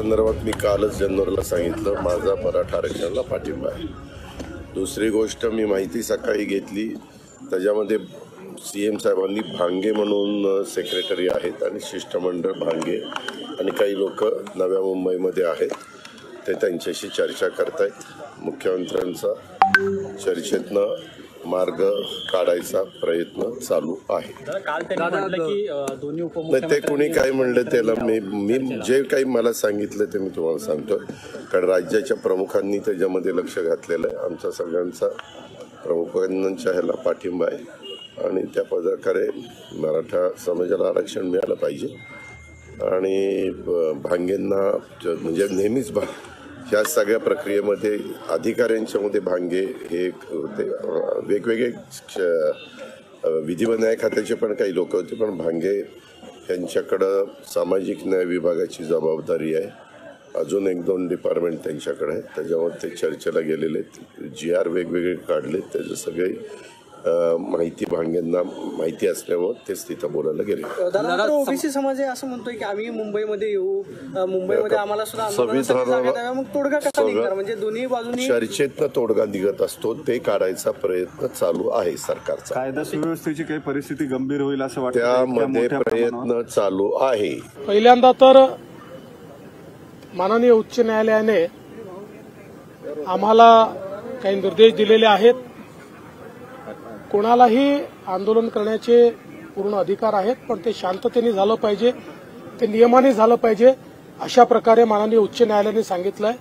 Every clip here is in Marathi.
संदर्भात मी कालच जनरलला सांगितलं, माझा मराठा आरक्षणाला पाठिंबा आहे. दुसरी गोष्ट, मी माहिती सकाळी घेतली, त्याच्यामध्ये CM साहेबांनी भांगे म्हणून सेक्रेटरी आहेत आणि शिष्टमंडळ भांगे आणि काही लोक नव्या मुंबईमध्ये आहेत, ते त्यांच्याशी चर्चा करतायत. मुख्यमंत्र्यांचा चर्चेतनं मार्ग काढायचा प्रयत्न चालू आहे. नाही, ते कुणी काय म्हणलं त्याला मी जे काही मला सांगितलं ते मी तुम्हाला सांगतो, कारण राज्याच्या प्रमुखांनी त्याच्यामध्ये लक्ष घातलेलं आहे. आमचा सगळ्यांचा प्रमुखांच्या ह्याला पाठिंबा आहे आणि त्या प्रकारे मराठा समाजाला आरक्षण मिळालं पाहिजे. आणि भांगेंना म्हणजे नेहमीच ह्या सगळ्या प्रक्रियेमध्ये अधिकाऱ्यांच्यामध्ये भांगे हे होते. वेगवेगळे विधी व न्याय खात्याचे पण काही लोक होते, पण भांगे यांच्याकडं सामाजिक न्याय विभागाची जबाबदारी आहे. अजून 1-2 डिपार्टमेंट त्यांच्याकडे आहे, त्याच्यावर ते चर्चेला गेलेले आहेत. GR वेगवेगळे काढले, त्याचे सगळे माहिती भांग्यांना माहिती असल्यामुळे तेच तिथं बोलायला गेले. ओबीसी समाज असं म्हणतोय की आम्ही मुंबईमध्ये येऊ, मुंबईमध्ये आम्हाला सुद्धा मग तोडगा कसा निघणार? म्हणजे दोन्ही बाजूनी चर्चेतनं तोडगा निघत असतो, ते काढायचा प्रयत्न चालू आहे सरकारचा. कायदा सुव्यवस्थेची काही परिस्थिती गंभीर होईल असं वाटतं, त्यामध्ये प्रयत्न चालू आहे. पहिल्यांदा तर माननीय उच्च न्यायालयाने आम्हाला काही निर्देश दिलेले आहेत. कोणालाही आंदोलन करण्याचे पूर्ण अधिकार आहेत, पण ते शांततेने झालं पाहिजे, ते नियमाने झालं पाहिजे, अशा प्रकारे माननीय उच्च न्यायालयाने सांगितलंय.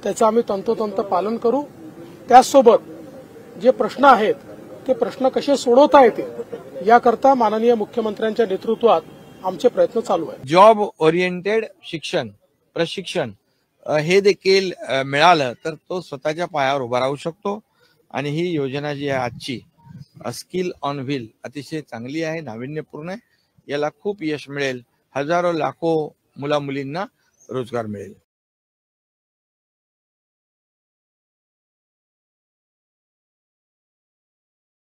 त्याचं आम्ही तंतोतंत पालन करू. त्याचसोबत जे प्रश्न आहेत ते प्रश्न कसे सोडवता येतील याकरता माननीय मुख्यमंत्र्यांच्या नेतृत्वात आमचे प्रयत्न चालू आहेत. जॉब ओरिएंटेड प्रशिक्षण हे देखील मिळालं तर तो स्वतःच्या पायावर उभा राहू शकतो. आणि ही योजना जी आहे आजची स्किल ऑन व्हील अतिशय चांगली आहे, नाविन्यपूर्ण आहे. याला खूप यश मिळेल. हजारो लाखो मुला मुलींना रोजगार मिळेल.